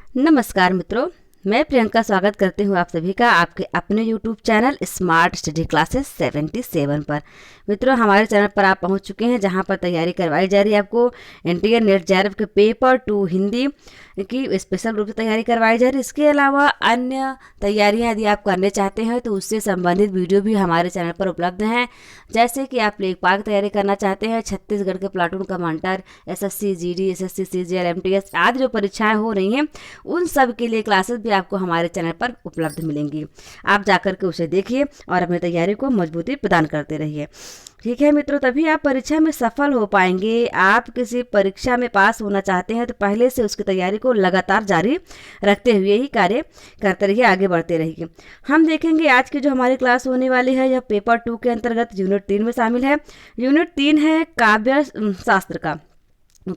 नमस्कार मित्रों, मैं प्रियंका स्वागत करती हूँ आप सभी का आपके अपने YouTube channel smart study classes 77 पर। मित्रों, हमारे चैनल पर आप पहुँच चुके हैं जहाँ पर तैयारी करवाई जा रही है आपको एनटीए नेट जेआरएफ के पेपर 2 हिंदी की स्पेशल रूप से तैयारी करवाई जा रही है। इसके अलावा अन्य तैयारियाँ यदि आप करने चाहते हैं तो उससे संबंधित वीडियो भी हमारे चैनल पर उपलब्ध हैं। जैसे कि आप लेखपाल की तैयारी करना चाहते हैं, छत्तीसगढ़ के platoon commander, SSC GD, SSC CGL, MTS आदि जो परीक्षाएं हो रही हैं उन सब के लिए क्लासेस भी आपको हमारे चैनल पर उपलब्ध मिलेंगी। आप जाकर के उसे देखिए और अपनी तैयारी को मजबूती प्रदान करते रहिए। ठीक है मित्रों, तभी आप परीक्षा में सफल हो पाएंगे। आप किसी परीक्षा में पास होना चाहते हैं तो पहले से उसकी तैयारी को लगातार जारी रखते हुए ही कार्य करते रहिए, आगे बढ़ते रहिए। हम देखेंगे आज की जो हमारी क्लास होने वाली है यह पेपर 2 के अंतर्गत यूनिट 3 में शामिल है। यूनिट 3 है काव्य शास्त्र का।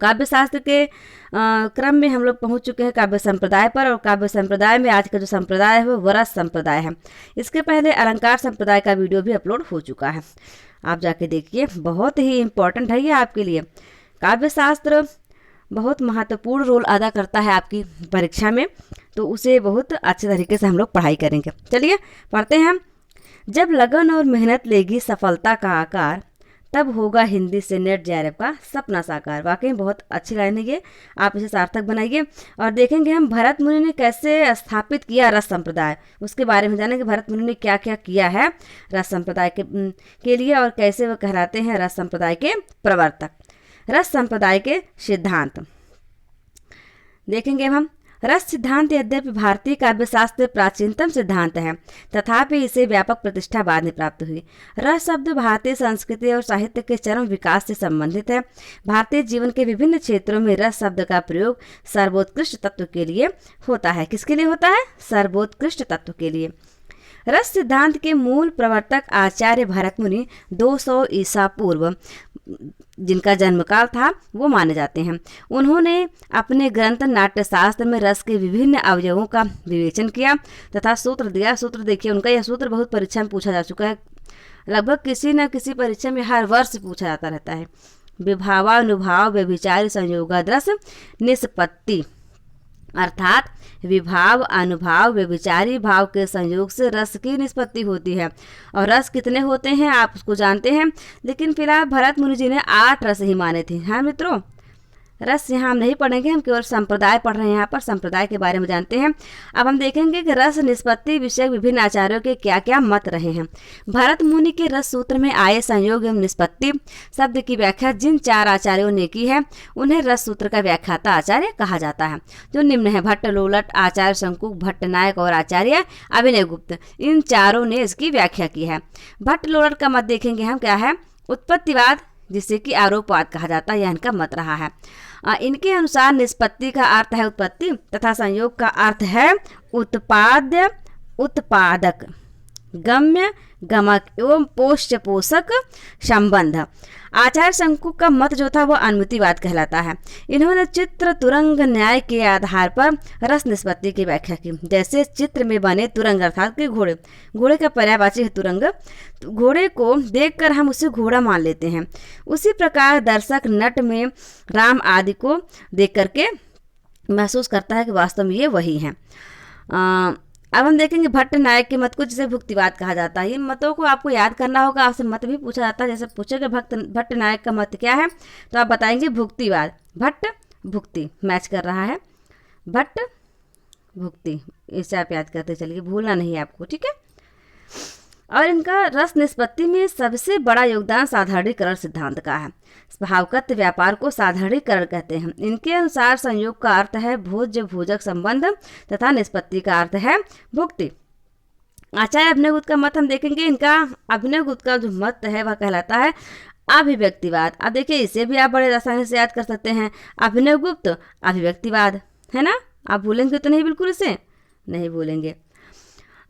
काव्य शास्त्र के क्रम में हम लोग पहुंच चुके हैं काव्य संप्रदाय पर, और काव्य संप्रदाय में आज का जो संप्रदाय है वो वरस संप्रदाय है। इसके पहले अलंकार संप्रदाय का वीडियो भी अपलोड हो चुका है, आप जाके देखिए, बहुत ही इम्पोर्टेंट है ये आपके लिए। काव्य शास्त्र बहुत महत्वपूर्ण रोल अदा करता है आपकी परीक्षा में, तो उसे बहुत अच्छे तरीके से हम लोग पढ़ाई करेंगे। चलिए पढ़ते हैं हम। जब लगन और मेहनत लेगी सफलता का आकार, तब होगा हिंदी से नेट जेआरएफ का सपना साकार। वाकई बहुत अच्छी लाइन है ये, आप इसे सार्थक बनाइए। और देखेंगे हम भरत मुनि ने कैसे स्थापित किया रस संप्रदाय, उसके बारे में जानेंगे। भरत मुनि ने क्या क्या किया है रस संप्रदाय के लिए, और कैसे वो कहलाते हैं रस संप्रदाय के प्रवर्तक। रस संप्रदाय के सिद्धांत देखेंगे हम। रस सिद्धांत यद्यपि भारतीय काव्यशास्त्र प्राचीनतम सिद्धांत है, तथापि इसे व्यापक प्रतिष्ठा बाद में प्राप्त हुई। रस शब्द भारतीय संस्कृति और साहित्य के चरम विकास से संबंधित है। भारतीय जीवन के विभिन्न क्षेत्रों में रस शब्द का प्रयोग सर्वोत्कृष्ट तत्व के लिए होता है। किसके लिए होता है? सर्वोत्कृष्ट तत्व के लिए। रस सिद्धांत के मूल प्रवर्तक आचार्य भरत मुनि 200 ईसा पूर्व जिनका जन्मकाल था वो माने जाते हैं। उन्होंने अपने ग्रंथ नाट्यशास्त्र में रस के विभिन्न अवयवों का विवेचन किया तथा सूत्र दिया। सूत्र देखिए उनका, यह सूत्र बहुत परीक्षा में पूछा जा चुका है, लगभग किसी न किसी परीक्षा में हर वर्ष पूछा जाता रहता है। विभावानुभाव व्यभिचारी संयोगादरस निष्पत्ति, अर्थात विभाव अनुभाव व्यभिचारी भाव के संयोग से रस की निष्पत्ति होती है। और रस कितने होते हैं आप उसको जानते हैं, लेकिन फिलहाल भरत मुनि जी ने 8 रस ही माने थे। हाँ मित्रों, रस यहाँ हम नहीं पढ़ेंगे, हम केवल संप्रदाय पढ़ रहे हैं। यहाँ पर संप्रदाय के बारे में जानते हैं। अब हम देखेंगे कि रस निष्पत्ति विषय विभिन्न आचार्यों के क्या क्या मत रहे हैं। भरत मुनि के रस सूत्र में आए संयोग एवं निष्पत्ति शब्द की व्याख्या जिन 4 आचार्यों ने की है उन्हें रस सूत्र का व्याख्याता आचार्य कहा जाता है, जो निम्न है। भट्ट लोलट, आचार्य शंकुक, भट्ट नायक और आचार्य अभिनय गुप्त, इन चारों ने इसकी व्याख्या की है। भट्ट लोलट का मत देखेंगे हम क्या है, उत्पत्तिवाद, जिसे कि आरोपवाद कहा जाता है, यह इनका मत रहा है। इनके अनुसार निष्पत्ति का अर्थ है उत्पत्ति तथा संयोग का अर्थ है उत्पाद्य उत्पादक, गम्य गमक एवं पोष्य पोषक संबंध। आचार्य शंकुक का मत जो था वह अनुमितिवाद कहलाता है। इन्होंने चित्र तुरंग न्याय के आधार पर रस निष्पत्ति की व्याख्या की। जैसे चित्र में बने तुरंग अर्थात कि घोड़े का पर्यायवाची है तुरंग, तो घोड़े को देखकर हम उसे घोड़ा मान लेते हैं। उसी प्रकार दर्शक नट में राम आदि को देख करके महसूस करता है कि वास्तव में ये वही है। अब हम देखेंगे भट्ट नायक के मत को, जिसे भुक्तिवाद कहा जाता है। इन मतों को आपको याद करना होगा, आपसे मत भी पूछा जाता है। जैसे पूछेगा भट्ट नायक का मत क्या है तो आप बताएंगे भुक्तिवाद। भट्ट भुक्ति मैच कर रहा है, भट्ट भुक्ति, इसे आप याद करते चलिए, भूलना नहीं है आपको, ठीक है। और इनका रस निष्पत्ति में सबसे बड़ा योगदान साधारणीकरण सिद्धांत का है। भावगत व्यापार को साधारणीकरण कहते हैं। इनके अनुसार संयोग का अर्थ है भोज्य भोजक संबंध तथा निष्पत्ति का अर्थ है भुक्ति। आचार्य अभिनवगुप्त का मत हम देखेंगे। इनका अभिनवगुप्त का जो मत है वह कहलाता है अभिव्यक्तिवाद। अब देखिए इसे भी आप बड़े आसानी से याद कर सकते हैं, अभिनवगुप्त अभिव्यक्तिवाद, है ना। आप भूलेंगे तो नहीं, बिल्कुल इसे नहीं भूलेंगे।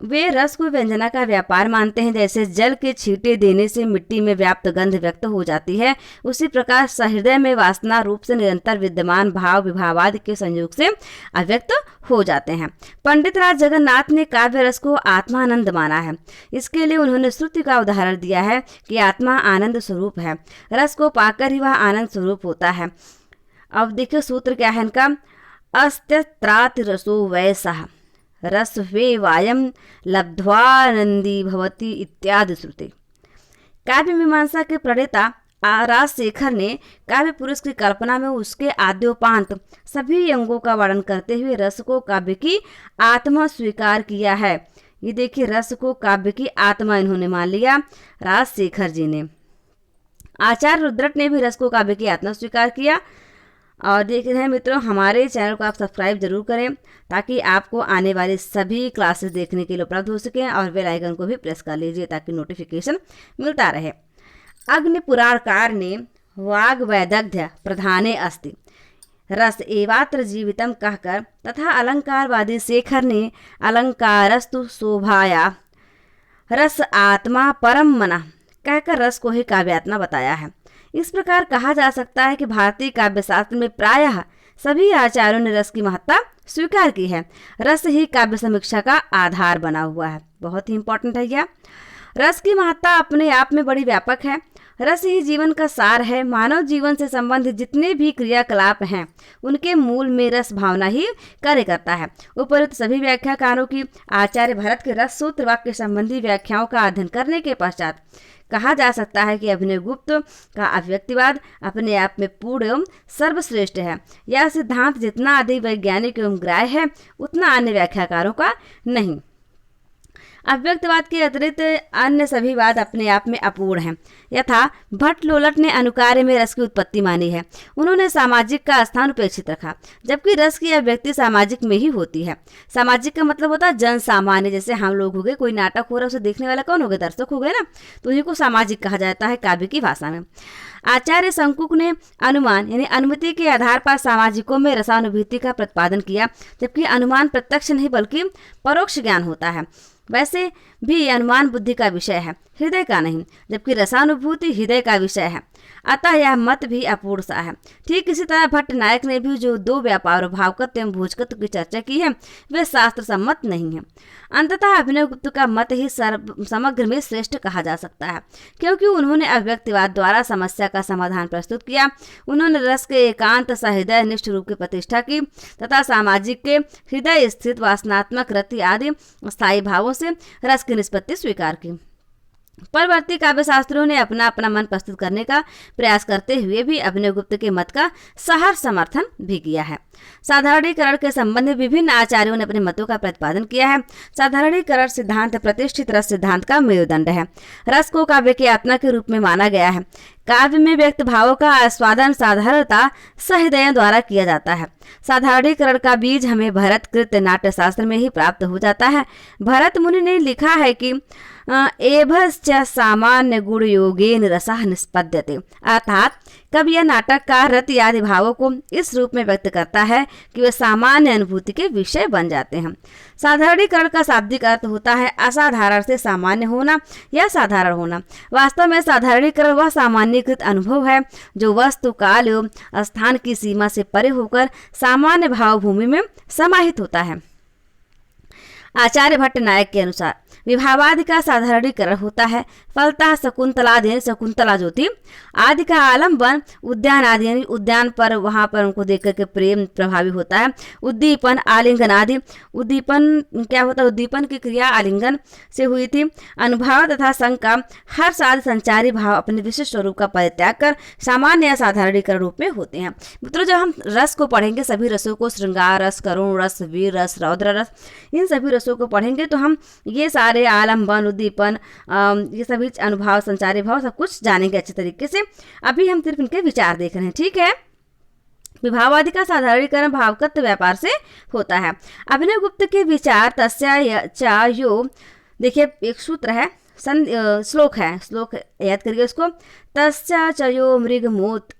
वे रस को व्यंजना का व्यापार मानते हैं। जैसे जल के छींटे देने से मिट्टी में व्याप्त गंध व्यक्त हो जाती है, उसी प्रकार सहृदय में वासना रूप से निरंतर विद्यमान भाव विभावादि के संयोग से अव्यक्त हो जाते हैं। पंडित राज जगन्नाथ ने काव्य रस को आत्मानंद माना है। इसके लिए उन्होंने श्रुति का उदाहरण दिया है कि आत्मा आनंद स्वरूप है, रस को पाकर ही वह आनंद स्वरूप होता है। अब देखिए सूत्र क्या है इनका, अस्त्यत्राति रसो वैसः रसवे वायम लब्ध्वानंदी भवति इत्यादि श्रुति। काव्य मीमांसा के प्रणेता राजशेखर ने काव्य पुरुष की कल्पना में उसके आद्योपांत सभी अंगों का वर्णन करते हुए रस को काव्य की आत्मा स्वीकार किया है। ये देखिए, रस को काव्य की आत्मा इन्होंने मान लिया राजशेखर जी ने। आचार्य रुद्रट ने भी रस को काव्य की आत्मा स्वीकार किया। और देख रहे हैं मित्रों, हमारे चैनल को आप सब्सक्राइब जरूर करें ताकि आपको आने वाली सभी क्लासेस देखने के लिए उपलब्ध हो सकें, और बेल आइकन को भी प्रेस कर लीजिए ताकि नोटिफिकेशन मिलता रहे। अग्नि पुराणकार ने वाग वैदग्ध्य प्रधाने अस्ति रस एवात्र जीवितम कहकर तथा अलंकारवादी शेखर ने अलंकारस्तु शोभाया रस आत्मा परम मना कहकर रस को ही काव्यात्मा बताया है। इस प्रकार कहा जा सकता है कि भारतीय काव्यशास्त्र में प्रायः सभी आचार्यों ने रस की महत्ता स्वीकार की है। रस ही काव्य समीक्षा का आधार बना हुआ है। बहुत ही इंपॉर्टेंट है यह। रस की महत्ता अपने आप में बड़ी व्यापक है। रस ही जीवन का सार है। मानव जीवन से संबंधित जितने भी क्रियाकलाप हैं उनके मूल में रस भावना ही कार्य करता है। उपरोक्त सभी व्याख्याकारों की आचार्य भरत के रस सूत्र वाक्य संबंधी व्याख्याओं का अध्ययन करने के पश्चात कहा जा सकता है कि अभिनवगुप्त का अभिव्यक्तिवाद अपने आप में पूर्ण एवं सर्वश्रेष्ठ है। यह सिद्धांत जितना अधिक वैज्ञानिक एवं ग्राह्य है उतना अन्य व्याख्याकारों का नहीं। अव्यक्तवाद के अतिरिक्त अन्य सभी वाद अपने आप में अपूर्ण हैं। यथा भट्ट लोलट ने अनुकार्य में रस की उत्पत्ति मानी है। उन्होंने सामाजिक का स्थान उपेक्षित रखा, जबकि रस की अभिव्यक्ति सामाजिक में ही होती है। सामाजिक का मतलब होता है जन सामान्य, जैसे हम लोग हो गए, कोई नाटक हो रहा है उसे देखने वाला कौन हो गए, दर्शक हो गए ना, तो उन्हीं को सामाजिक कहा जाता है काव्य की भाषा में। आचार्य शंकुक ने अनुमान यानी अनुमति के आधार पर सामाजिकों में रसानुभूति का प्रतिपादन किया, जबकि अनुमान प्रत्यक्ष नहीं बल्कि परोक्ष ज्ञान होता है। वैसे भी अनुमान बुद्धि का विषय है, हृदय का नहीं, जबकि रसानुभूति हृदय का विषय है। अतः यह मत भी अपूर्ण सा है। ठीक इसी तरह भट्ट नायक ने भी जो दो व्यापार भावकत्व एवं भोजकत्व की चर्चा की है वे शास्त्र सम्मत नहीं है। अंततः अभिनवगुप्त का मत ही समग्र में श्रेष्ठ कहा जा सकता है, क्योंकि उन्होंने अव्यक्तिवाद द्वारा समस्या का समाधान प्रस्तुत किया। उन्होंने रस के एकांत सहृदय निष्ठ रूप की प्रतिष्ठा की तथा सामाजिक के हृदय स्थित वासनात्मक रति आदि स्थायी भावों से रस की निष्पत्ति स्वीकार की। परवर्ती काव्य शास्त्रियों ने अपना अपना मन प्रस्तुत करने का प्रयास करते हुए भी अभिनवगुप्त के मत का सहर्ष समर्थन भी किया है। साधारणीकरण के संबंध में विभिन्न आचार्यों ने अपने मतों का प्रतिपादन किया है। साधारणीकरण सिद्धांत प्रतिष्ठित रस सिद्धांत का मेरुदंड है। रस को काव्य की आत्मा के रूप में माना गया है। काव्य में व्यक्त भावों का आस्वादन साधारणता सहृदयों द्वारा किया जाता है। साधारणीकरण का बीज हमें भरत कृत नाट्य शास्त्र में ही प्राप्त हो जाता है। भरत मुनि ने लिखा है कि एभश्च सामान्य गुण योगेन रसः निष्पद्यते, अर्थात कब यह नाटककार रति आदि भावों को इस रूप में व्यक्त करता है कि वे सामान्य अनुभूति के विषय बन जाते हैं। साधारणीकरण का शाब्दिक अर्थ होता है असाधारण से सामान्य होना या साधारण होना। वास्तव में साधारणीकरण वह सामान्यकृत अनुभव है जो वस्तु काल एवं स्थान की सीमा से परे होकर सामान्य भाव भूमि में समाहित होता है। आचार्य भट्ट नायक के अनुसार विभावादि का साधारणीकरण होता है। फलतः शकुंतलादि शकुंतला जो थी आदि का आलम्बन उद्यान आदि यानी उद्यान पर वहां पर उनको देख करके प्रेम प्रभावी होता है। उद्दीपन आलिंगन आदि, उद्दीपन क्या होता है, उद्दीपन की क्रिया आलिंगन से हुई थी। अनुभाव तथा संग का हर्ष आदि संचारी भाव अपने विशिष्ट स्वरूप का परित्याग कर सामान्य या साधारणीकरण रूप में होते हैं। मित्रों, जब हम रस को पढ़ेंगे, सभी रसों को, श्रृंगार रस, करुण रस, वीर रस, रौद्र रस, इन सभी रसों को पढ़ेंगे तो हम ये सारे आलम्बन उद्दीपन ये सभी अनुभाव संचारी भाव सब कुछ जानेंगे अच्छे तरीके से। अभी हम सिर्फ इनके विचार देख रहे हैं, ठीक है। विभावादि का साधारणीकरण भावकत्व व्यापार से होता है। अभिनवगुप्त के विचार तस्या च यो, देखिए एक सूत्र है, श्लोक है, श्लोक याद करिए उसको। तस्या चयो मृगमोत,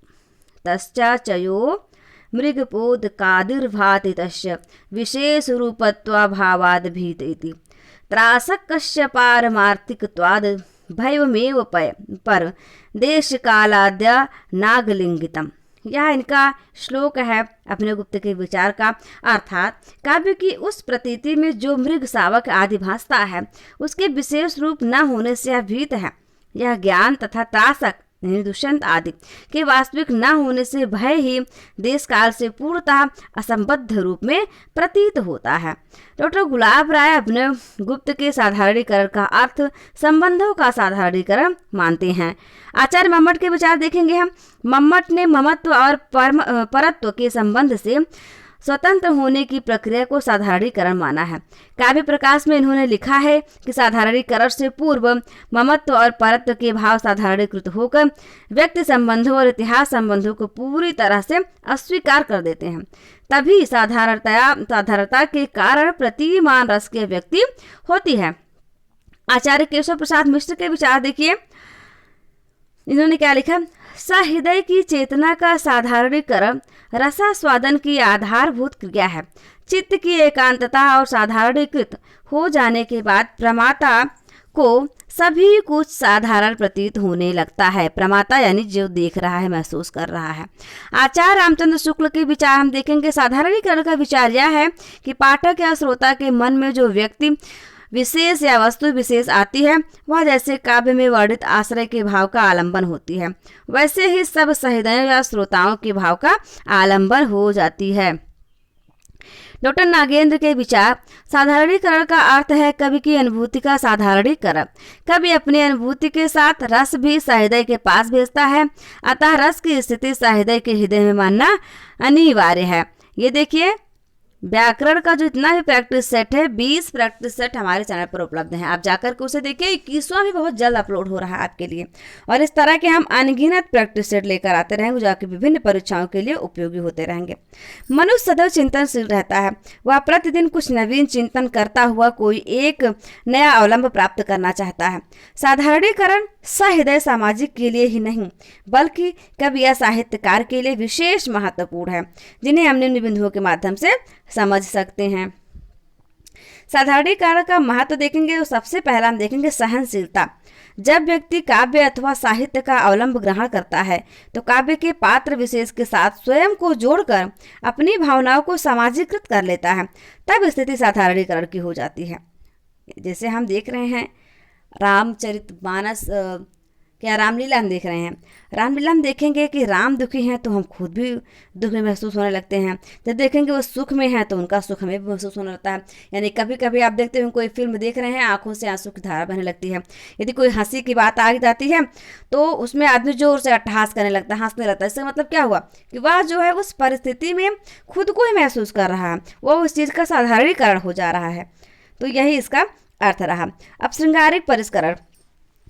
तस्या चयो मृगपोद कादिर्भाति तस्य विशेष रूपत्वाभावाद भीत इति त्रासक कश्य पारमार्थिकत्वाद भैवमेव पर देश कालाद्य नागलिंगितम। यह इनका श्लोक है अभिनवगुप्त के विचार का। अर्थात काव्य की उस प्रतीति में जो मृग शावक आदि भासता है उसके विशेष रूप न होने से यह भीत है। यह ज्ञान तथा त्रासक यानी दुष्यंत आदि के वास्तविक न होने से भय ही देश काल से पूर्णतः असंबद्ध रूप में प्रतीत होता है। डॉक्टर गुलाब राय अभिनव गुप्त के साधारणीकरण का अर्थ संबंधों का साधारणीकरण मानते हैं। आचार्य मम्मट के विचार देखेंगे हम। मम्मट ने ममत्व और परत्व के संबंध से स्वतंत्र होने की प्रक्रिया को साधारणीकरण माना है। काव्य प्रकाश में इन्होंने लिखा है कि साधारणीकरण से पूर्व ममत्व और परत्व के भाव साधारणीकृत होकर व्यक्ति संबंधों और इतिहास संबंधों को पूरी तरह से अस्वीकार कर देते हैं। तभी साधारणता के कारण प्रतिमान रस के व्यक्ति होती है। आचार्य केशव प्रसाद मिश्र के विचार देखिए। इन्होंने क्या लिखा? सहृदय की चेतना का साधारणीकरण रसास्वादन की आधारभूत क्रिया है। चित्त की एकांतता और साधारणीकृत हो जाने के बाद प्रमाता को सभी कुछ साधारण प्रतीत होने लगता है। प्रमाता यानी जो देख रहा है, महसूस कर रहा है। आचार्य रामचंद्र शुक्ल के विचार हम देखेंगे। साधारणीकरण का विचार यह है कि पाठक या श्रोता के मन में जो व्यक्ति विशेष या वस्तु विशेष आती है, वह जैसे काव्य में वर्णित आश्रय के भाव का आलंबन होती है, वैसे ही सब सहृदयों या श्रोताओं के भाव का आलंबन हो जाती है। डॉक्टर नागेंद्र के विचार। साधारणीकरण का अर्थ है कवि की अनुभूति का साधारणीकरण। कवि अपनी अनुभूति के साथ रस भी सहृदय के पास भेजता है, अतः रस की स्थिति सहृदय के हृदय में मानना अनिवार्य है। ये देखिए, व्याकरण का जो इतना भी प्रैक्टिस सेट है, 20 प्रैक्टिस सेट हमारे चैनल पर उपलब्ध हैं। आप जाकर के उसे देखिए। 21वां भी बहुत जल्द अपलोड हो रहा है आपके लिए, और इस तरह के हम अनगिनत प्रैक्टिस सेट लेकर आते रहेंगे, जो आपकी विभिन्न परीक्षाओं के लिए उपयोगी होते रहेंगे। मनुष्य सदैव चिंतनशील रहता है। वह प्रतिदिन कुछ नवीन चिंतन करता हुआ कोई एक नया अवलंब प्राप्त करना चाहता है। साधारणीकरण सहृदय सामाजिक के लिए ही नहीं, बल्कि कवि या साहित्यकार के लिए विशेष महत्वपूर्ण है, जिन्हें हम निम्न बिंदुओं के माध्यम से समझ सकते हैं। साधारणीकरण का महत्व देखेंगे तो सबसे पहला हम देखेंगे सहनशीलता। जब व्यक्ति काव्य अथवा साहित्य का अवलंब ग्रहण करता है तो काव्य के पात्र विशेष के साथ स्वयं को जोड़कर अपनी भावनाओं को सामाजिकृत कर लेता है, तब स्थिति साधारणीकरण की हो जाती है। जैसे हम देख रहे हैं रामचरितमानस, क्या रामलीला हम देख रहे हैं। रामलीला हम देखेंगे कि राम दुखी हैं तो हम खुद भी दुख में महसूस होने लगते हैं। जब देखेंगे वो सुख में हैं तो उनका सुख हमें भी महसूस होने लगता है। यानी कभी कभी आप देखते हैं कोई फिल्म देख रहे हैं, आंखों से आंसू की धारा बहने लगती है। यदि कोई हंसी की बात आ जाती है तो उसमें आदमी जोर से अट्टहास करने लगता है, हंसने लगता है। इसका मतलब क्या हुआ कि वह जो है उस परिस्थिति में खुद को ही महसूस कर रहा है, वह उस चीज़ का साधारणीकरण हो जा रहा है। तो यही इसका अर्थ रहा। अब श्रृंगारिक परिष्करण।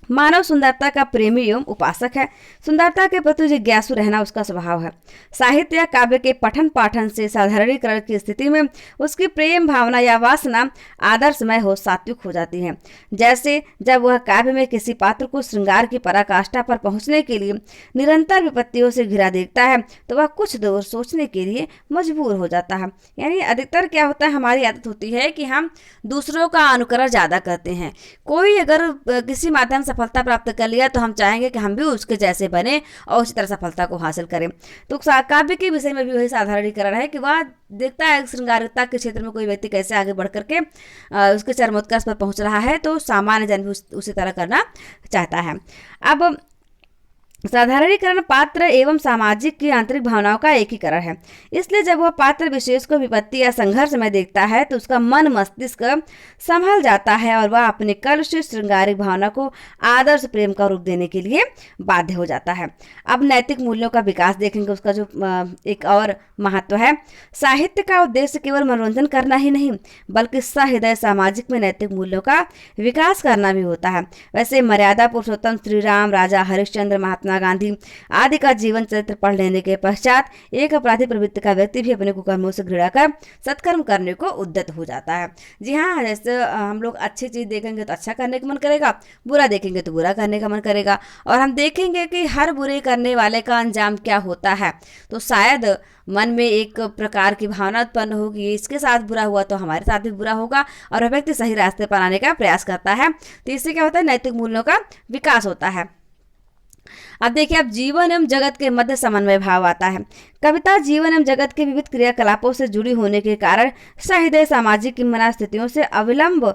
मानव सुंदरता का प्रेमी एवं उपासक है। सुंदरता के प्रति जिज्ञासु रहना उसका स्वभाव है। साहित्य या काव्य के पठन पाठन से साधारणीकरण की स्थिति में उसकी प्रेम भावना या वासना आदर्शमय हो, सात्विक हो जाती है। जैसे जब वह काव्य में किसी पात्र को श्रृंगार की पराकाष्ठा पर पहुंचने के लिए निरंतर विपत्तियों से घिरा देखता है तो वह कुछ देर सोचने के लिए मजबूर हो जाता है। यानी अधिकतर क्या होता है, हमारी आदत होती है कि हम दूसरों का अनुकरण ज़्यादा करते हैं। कोई अगर किसी माध्यम से सफलता प्राप्त कर लिया तो हम चाहेंगे कि हम भी उसके जैसे बने और उसी तरह सफलता को हासिल करें। तो काव्य के विषय में भी वही साधारणीकरण है कि वह देखता है श्रृंगारिकता के क्षेत्र में कोई व्यक्ति कैसे आगे बढ़ करके उसके चरमोत्कर्ष पर पहुंच रहा है, तो सामान्य जन भी उसी तरह करना चाहता है। अब साधारणीकरण पात्र एवं सामाजिक की आंतरिक भावनाओं का एकीकरण है। इसलिए जब वह पात्र विशेष को विपत्ति या संघर्ष में देखता है तो उसका मन मस्तिष्क संभल जाता है और वह अपने कलुषित श्रृंगारिक भावना को आदर्श प्रेम का रूप देने के लिए बाध्य हो जाता है। अब नैतिक मूल्यों का विकास देखेंगे, उसका जो एक और महत्व है। साहित्य का उद्देश्य केवल मनोरंजन करना ही नहीं बल्कि सहृदय सामाजिक में नैतिक मूल्यों का विकास करना भी होता है। वैसे मर्यादा पुरुषोत्तम श्री राम, राजा हरिश्चंद्र, महात्मा गांधी आदि का जीवन चरित्र पढ़ लेने के पश्चात एक अपराधी प्रवृत्ति का व्यक्ति भी अपने कुकर्मों से घृणा कर सत्कर्म करने को उद्यत हो जाता है। जी हाँ, जैसे हम लोग अच्छी चीज देखेंगे तो अच्छा करने का मन करेगा, बुरा देखेंगे तो बुरा करने का मन करेगा, और हम देखेंगे कि हर बुरे करने वाले का अंजाम क्या होता है, तो शायद मन में एक प्रकार की भावना उत्पन्न होगी, इसके साथ बुरा हुआ तो हमारे साथ भी बुरा होगा, और वह व्यक्ति सही रास्ते पर आने का प्रयास करता है। तो इससे क्या होता है, नैतिक मूल्यों का विकास होता है। अब देखिए, अब जीवन एवं जगत के मध्य समन्वय भाव आता है। कविता जीवन एवं जगत के विविध क्रियाकलापों से जुड़ी होने के कारण सहृदय सामाजिक मनस्थितियों से अविलंब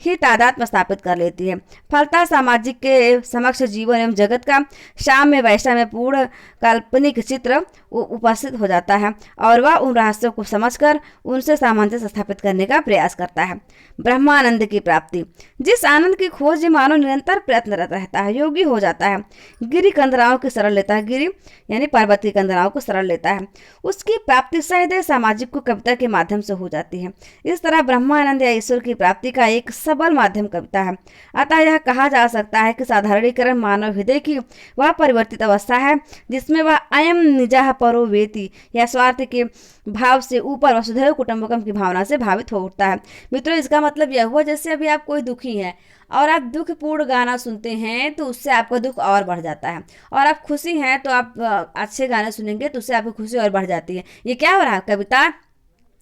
ही तादात्म्य स्थापित कर लेती है। फलतः सामाजिक के समक्ष जीवन एवं जगत का शाम में वैशा में पूर्ण काल्पनिक चित्र उपस्थित हो जाता है और वह उन रहस्यों को समझकर उनसे सामंजस्य स्थापित करने का प्रयास करता है। ब्रह्मानंद की प्राप्ति, जिस आनंद की खोज मानव निरंतर प्रयत्नरत रहता है, योगी हो जाता है। गिरि कंदराओं की शरण लेता है, गिरि यानी पर्वत की कंदराओं को शरण लेता है, उसकी प्राप्ति सहृदय सामाजिक को कविता के माध्यम से हो जाती है। इस तरह ब्रह्मानंद या ईश्वर की प्राप्ति का एक सबल माध्यम कविता है। अतः यह कहा जा सकता है कि साधारणीकरण मानव हृदय की वह परिवर्तित अवस्था है जिसमें वह अयम निजाह परो वेति या स्वार्थ के भाव से ऊपर वसुधैव कुटुंबकम की भावना से भावित हो उठता है। मित्रों, इसका मतलब यह हुआ जैसे अभी आप कोई दुखी है और आप दुखपूर्ण गाना सुनते हैं तो उससे आपका दुख और बढ़ जाता है, और आप खुशी हैं तो आप अच्छे गाने सुनेंगे तो उससे आपकी खुशी और बढ़ जाती है। ये क्या हो रहा है, कविता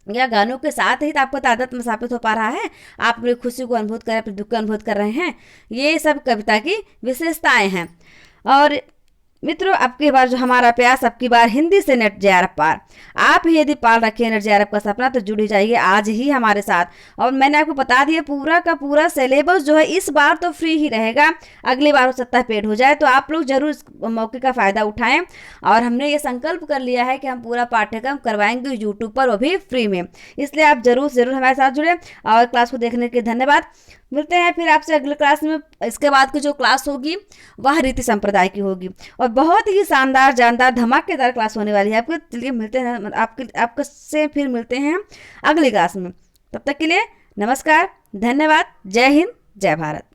या गानों के साथ ही तो आपको तादाद में स्थापित हो पा रहा है। आप अपनी खुशी को अनुभूत कर रहे हैं, अपने दुख को अनुभूत कर रहे हैं। ये सब कविता की विशेषताएं हैं। और मित्रों, अब की बार जो हमारा प्रयास अब की बार हिंदी से नेट जेआरएफ पार। आप ही यदि पाल रखे नेट जेआरएफ का सपना तो जुड़ी जाइए आज ही हमारे साथ। और मैंने आपको बता दिया पूरा का पूरा सिलेबस जो है इस बार तो फ्री ही रहेगा, अगली बार हो सकता है पेड हो जाए, तो आप लोग जरूर इस मौके का फायदा उठाएं। और हमने ये संकल्प कर लिया है कि हम पूरा पाठ्यक्रम करवाएंगे यूट्यूब पर, वो भी फ्री में, इसलिए आप जरूर हमारे साथ जुड़े। और क्लास को देखने के लिए धन्यवाद। मिलते हैं फिर आपसे अगले क्लास में। इसके बाद की जो क्लास होगी वह रीति संप्रदाय की होगी और बहुत ही शानदार जानदार धमाकेदार क्लास होने वाली है आपको। चलिए मिलते हैं, आपके से फिर मिलते हैं अगली क्लास में। तब तक के लिए नमस्कार, धन्यवाद, जय हिंद, जय भारत।